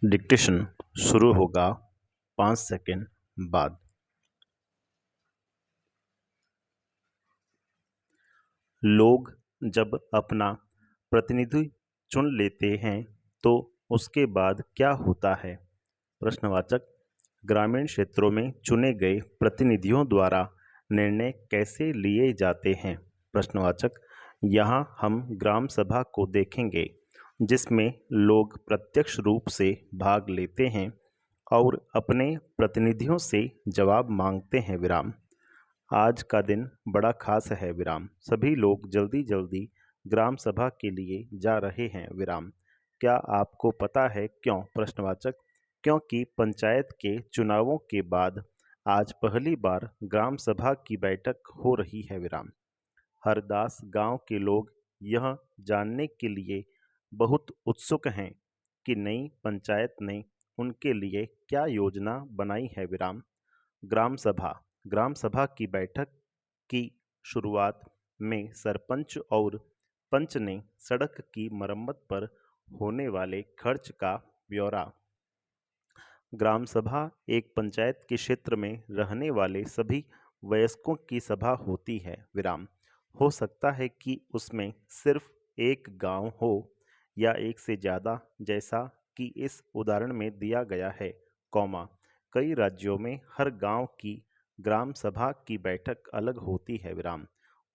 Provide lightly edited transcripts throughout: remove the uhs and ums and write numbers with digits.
Dictation शुरू होगा 5 second बाद। लोग जब अपना प्रतिनिधि चुन लेते हैं तो उसके बाद क्या होता है? प्रश्नवाचक। ग्रामीण क्षेत्रों में चुने गए प्रतिनिधियों द्वारा निर्णय कैसे लिए जाते हैं? प्रश्नवाचक। यहाँ हम ग्राम सभा को देखेंगे जिसमें लोग प्रत्यक्ष रूप से भाग लेते हैं और अपने प्रतिनिधियों से जवाब मांगते हैं। विराम। आज का दिन बड़ा खास है। विराम। सभी लोग जल्दी जल्दी ग्राम सभा के लिए जा रहे हैं। विराम। क्या आपको पता है क्यों? प्रश्नवाचक। क्योंकि पंचायत के चुनावों के बाद आज पहली बार ग्राम सभा की बैठक हो रही है। विराम। हरदास गांव के लोग यह जानने के लिए बहुत उत्सुक हैं कि नई पंचायत ने उनके लिए क्या योजना बनाई है। विराम। ग्राम सभा की बैठक की शुरुआत में सरपंच और पंच ने सड़क की मरम्मत पर होने वाले खर्च का ब्यौरा। ग्राम सभा एक पंचायत के क्षेत्र में रहने वाले सभी वयस्कों की सभा होती है। विराम। हो सकता है कि उसमें सिर्फ एक गांव हो या एक से ज़्यादा, जैसा कि इस उदाहरण में दिया गया है, कौमा। कई राज्यों में हर गांव की ग्राम सभा की बैठक अलग होती है। विराम।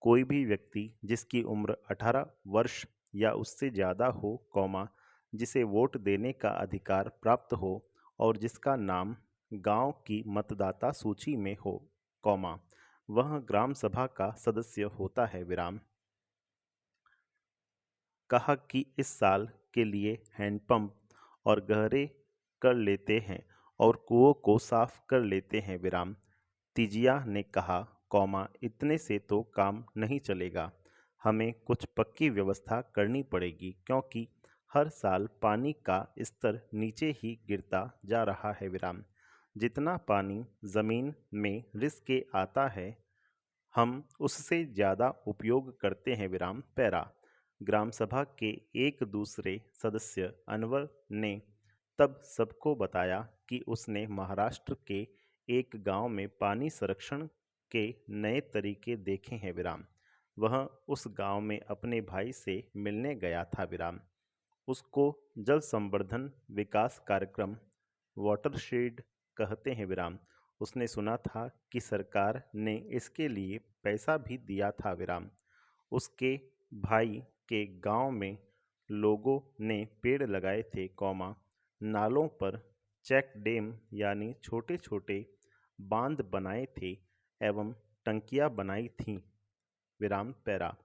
कोई भी व्यक्ति जिसकी उम्र 18 वर्ष या उससे ज़्यादा हो, कौमा, जिसे वोट देने का अधिकार प्राप्त हो और जिसका नाम गांव की मतदाता सूची में हो, कौमा, वह ग्राम सभा का सदस्य होता है। विराम। कहा कि इस साल के लिए हैंडपंप और गहरे कर लेते हैं और कुओं को साफ कर लेते हैं। विराम। तिजिया ने कहा, कौमा, इतने से तो काम नहीं चलेगा, हमें कुछ पक्की व्यवस्था करनी पड़ेगी क्योंकि हर साल पानी का स्तर नीचे ही गिरता जा रहा है। विराम। जितना पानी जमीन में रिस के आता है हम उससे ज़्यादा उपयोग करते हैं। विराम। पैरा। ग्राम सभा के एक दूसरे सदस्य अनवर ने तब सबको बताया कि उसने महाराष्ट्र के एक गांव में पानी संरक्षण के नए तरीके देखे हैं। विराम। वह उस गांव में अपने भाई से मिलने गया था। विराम। उसको जल संवर्धन विकास कार्यक्रम वाटरशेड कहते हैं। विराम। उसने सुना था कि सरकार ने इसके लिए पैसा भी दिया था। विराम। उसके भाई के गांव में लोगों ने पेड़ लगाए थे, कौमा, नालों पर चेक डैम यानी छोटे छोटे बांध बनाए थे एवं टंकियां बनाई थीं। विराम। पैरा।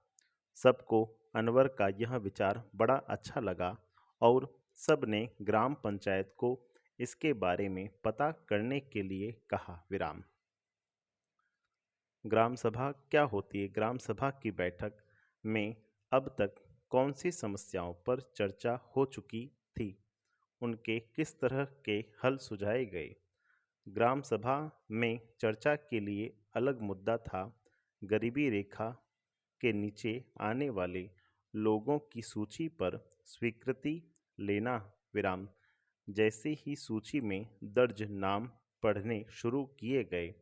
सबको अनवर का यह विचार बड़ा अच्छा लगा और सब ने ग्राम पंचायत को इसके बारे में पता करने के लिए कहा। विराम। ग्राम सभा क्या होती है? ग्राम सभा की बैठक में अब तक कौन सी समस्याओं पर चर्चा हो चुकी थी? उनके किस तरह के हल सुझाए गए? ग्राम सभा में चर्चा के लिए अलग मुद्दा था गरीबी रेखा के नीचे आने वाले लोगों की सूची पर स्वीकृति लेना। विराम। जैसे ही सूची में दर्ज नाम पढ़ने शुरू किए गए,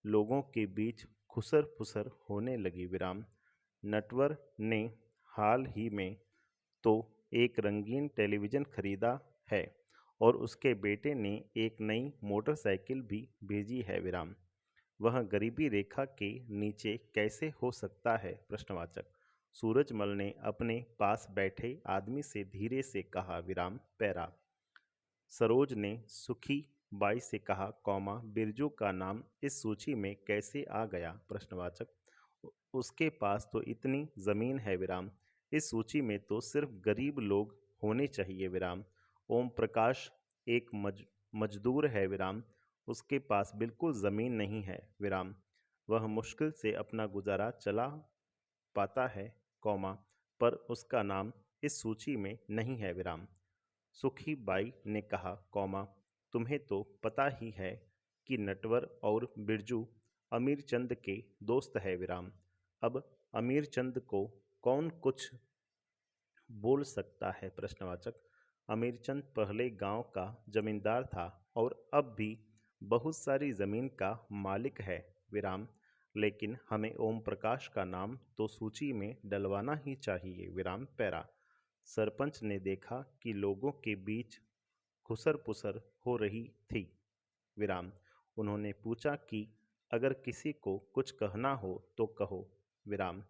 लोगों के बीच खुसर फुसर होने लगी। विराम। नटवर ने हाल ही में तो एक रंगीन टेलीविज़न खरीदा है और उसके बेटे ने एक नई मोटरसाइकिल भी भेजी है। विराम। वह गरीबी रेखा के नीचे कैसे हो सकता है? प्रश्नवाचक। सूरजमल ने अपने पास बैठे आदमी से धीरे से कहा। विराम। पैरा। सरोज ने सुखी बाई से कहा, कौमा, बिरजू का नाम इस सूची में कैसे आ गया? प्रश्नवाचक। उसके पास तो इतनी जमीन है। विराम। इस सूची में तो सिर्फ गरीब लोग होने चाहिए। विराम। ओम प्रकाश एक मजदूर है। विराम। उसके पास बिल्कुल जमीन नहीं है। विराम। वह मुश्किल से अपना गुजारा चला पाता है, कौमा, पर उसका नाम इस सूची में नहीं है। विराम। सुखी बाई ने कहा, कौमा, तुम्हें तो पता ही है कि नटवर और बिरजू अमीर चंद के दोस्त है। विराम। अब अमीर चंद को कौन कुछ बोल सकता है? प्रश्नवाचक। अमीरचंद पहले गांव का जमींदार था और अब भी बहुत सारी जमीन का मालिक है विराम। लेकिन हमें ओम प्रकाश का नाम तो सूची में डलवाना ही चाहिए विराम पैरा। सरपंच ने देखा कि लोगों के बीच खुसर पुसर हो रही थी विराम। उन्होंने पूछा कि अगर किसी को कुछ कहना हो तो कहो विराम।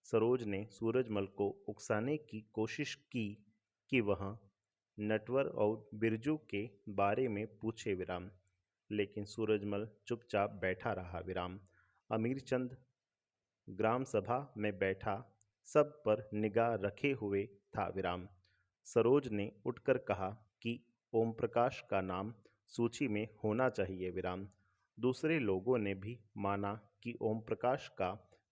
सरोज ने सूरजमल को उकसाने की कोशिश की कि वह नटवर और बिरजू के बारे में पूछे विराम। लेकिन सूरजमल चुपचाप बैठा रहा विराम। अमीरचंद ग्राम सभा में बैठा सब पर निगाह रखे हुए था विराम। सरोज ने उठकर कहा कि ओम प्रकाश का नाम सूची में होना चाहिए विराम। दूसरे लोगों ने भी माना कि ओम प्रकाश का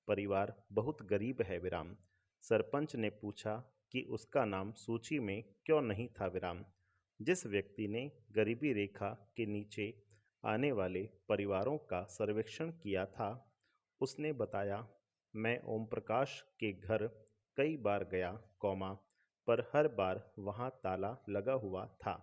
परिवार बहुत गरीब है विराम। सरपंच ने पूछा कि उसका नाम सूची में क्यों नहीं था विराम। जिस व्यक्ति ने गरीबी रेखा के नीचे आने वाले परिवारों का सर्वेक्षण किया था उसने बताया, मैं ओम प्रकाश के घर कई बार गया कौमा, पर हर बार वहाँ ताला लगा हुआ था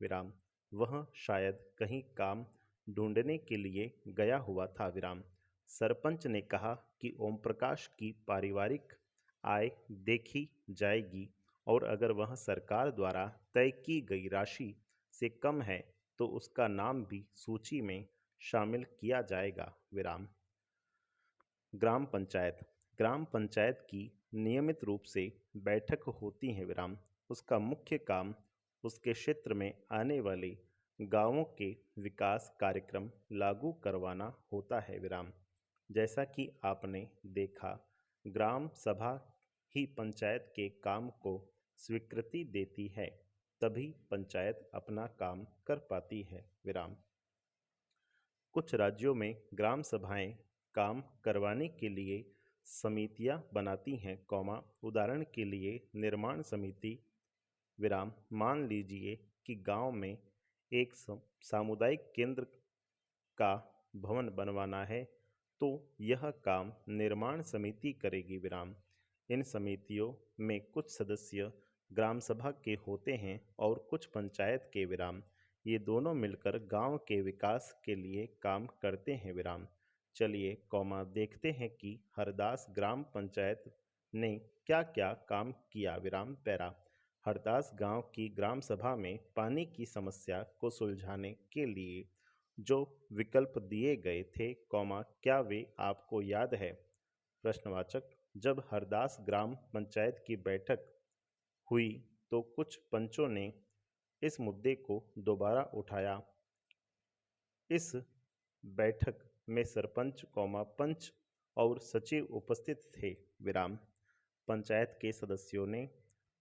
विराम। वह शायद कहीं काम ढूंढने के लिए गया हुआ था विराम। सरपंच ने कहा कि ओम प्रकाश की पारिवारिक आय देखी जाएगी और अगर वह सरकार द्वारा तय की गई राशि से कम है तो उसका नाम भी सूची में शामिल किया जाएगा विराम। ग्राम पंचायत। ग्राम पंचायत की नियमित रूप से बैठक होती है विराम। उसका मुख्य काम उसके क्षेत्र में आने वाले गांवों के विकास कार्यक्रम लागू करवाना होता है विराम। जैसा कि आपने देखा, ग्राम सभा ही पंचायत के काम को स्वीकृति देती है, तभी पंचायत अपना काम कर पाती है विराम। कुछ राज्यों में ग्राम सभाएं काम करवाने के लिए समितियां बनाती हैं कौमा। उदाहरण के लिए निर्माण समिति विराम। मान लीजिए कि गांव में एक सामुदायिक केंद्र का भवन बनवाना है तो यह काम निर्माण समिति करेगी विराम। इन समितियों में कुछ सदस्य ग्राम सभा के होते हैं और कुछ पंचायत के विराम। ये दोनों मिलकर गांव के विकास के लिए काम करते हैं विराम। चलिए कौमा देखते हैं कि हरदास ग्राम पंचायत ने क्या क्या काम किया विराम पैरा। हरदास गांव की ग्राम सभा में पानी की समस्या को सुलझाने के लिए जो विकल्प दिए गए थे कौमा, क्या वे आपको याद है? प्रश्नवाचक। जब हरदास ग्राम पंचायत की बैठक हुई तो कुछ पंचों ने इस मुद्दे को दोबारा उठाया। इस बैठक में सरपंच कौमा पंच और सचिव उपस्थित थे विराम। पंचायत के सदस्यों ने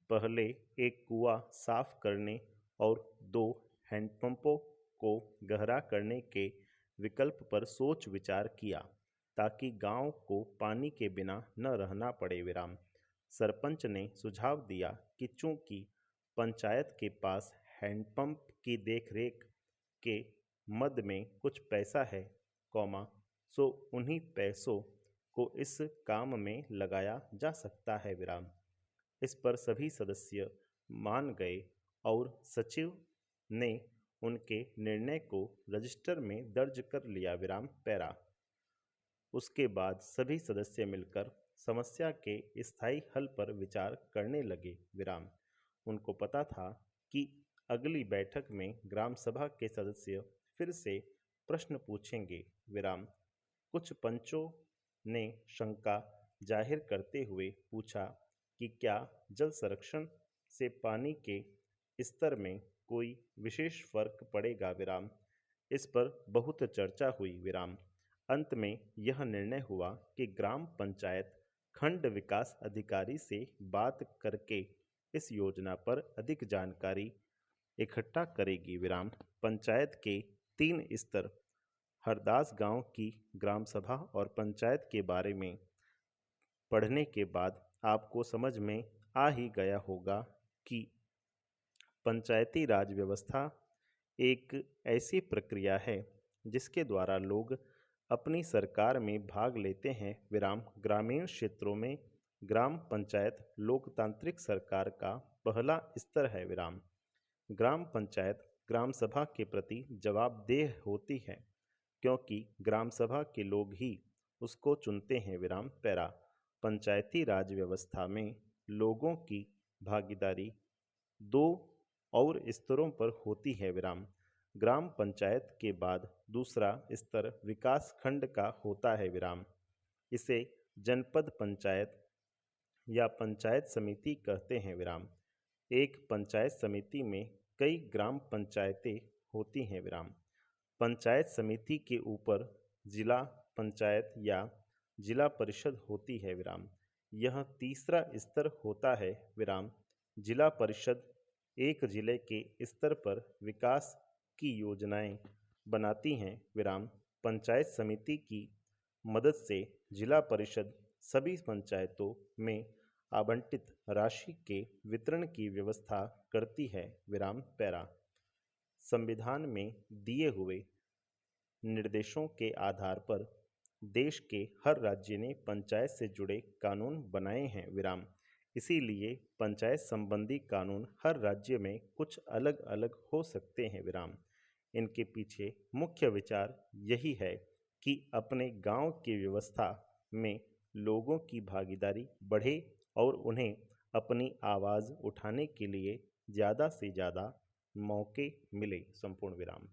पहले एक कुआं साफ करने और 2 हैंडपंपों को गहरा करने के विकल्प पर सोच विचार किया ताकि गांव को पानी के बिना न रहना पड़े विराम। सरपंच ने सुझाव दिया कि चूंकि पंचायत के पास हैंडपंप की देखरेख के मद में कुछ पैसा है कौमा, सो उन्हीं पैसों को इस काम में लगाया जा सकता है विराम। इस पर सभी सदस्य मान गए और सचिव ने उनके निर्णय को रजिस्टर में दर्ज कर लिया विराम पैरा। उसके बाद सभी सदस्य मिलकर समस्या के स्थायी हल पर विचार करने लगे विराम। उनको पता था कि अगली बैठक में ग्राम सभा के सदस्य फिर से प्रश्न पूछेंगे विराम। कुछ पंचों ने शंका जाहिर करते हुए पूछा कि क्या जल संरक्षण से पानी के स्तर में कोई विशेष फर्क पड़ेगा विराम। इस पर बहुत चर्चा हुई विराम। अंत में यह निर्णय हुआ कि ग्राम पंचायत खंड विकास अधिकारी से बात करके इस योजना पर अधिक जानकारी इकट्ठा करेगी विराम। पंचायत के 3 स्तर हरदास गांव की ग्राम सभा और पंचायत के बारे में पढ़ने के बाद आपको समझ में आ ही गया होगा कि पंचायती राज व्यवस्था एक ऐसी प्रक्रिया है जिसके द्वारा लोग अपनी सरकार में भाग लेते हैं विराम। ग्रामीण क्षेत्रों में ग्राम पंचायत लोकतांत्रिक सरकार का पहला स्तर है विराम। ग्राम पंचायत ग्राम सभा के प्रति जवाबदेह होती है क्योंकि ग्राम सभा के लोग ही उसको चुनते हैं। विराम पैरा। पंचायती राज व्यवस्था में लोगों की भागीदारी दो और स्तरों पर होती है। विराम। ग्राम पंचायत के बाद दूसरा स्तर विकास खंड का होता है। विराम। इसे जनपद पंचायत या पंचायत समिति कहते हैं। विराम। एक पंचायत समिति में कई ग्राम पंचायतें होती हैं। विराम। पंचायत समिति के ऊपर जिला पंचायत या जिला परिषद होती है। विराम। यह तीसरा स्तर होता है। विराम। जिला परिषद एक जिले के स्तर पर विकास की योजनाएं बनाती हैं। विराम। पंचायत समिति की मदद से जिला परिषद सभी पंचायतों में आवंटित राशि के वितरण की व्यवस्था करती है। विराम पैरा। संविधान में दिए हुए निर्देशों के आधार पर देश के हर राज्य ने पंचायत से जुड़े कानून बनाए हैं। विराम। इसीलिए पंचायत संबंधी कानून हर राज्य में कुछ अलग अलग हो सकते हैं। विराम। इनके पीछे मुख्य विचार यही है कि अपने गांव की व्यवस्था में लोगों की भागीदारी बढ़े और उन्हें अपनी आवाज़ उठाने के लिए ज़्यादा से ज़्यादा मौके मिले। संपूर्ण विराम।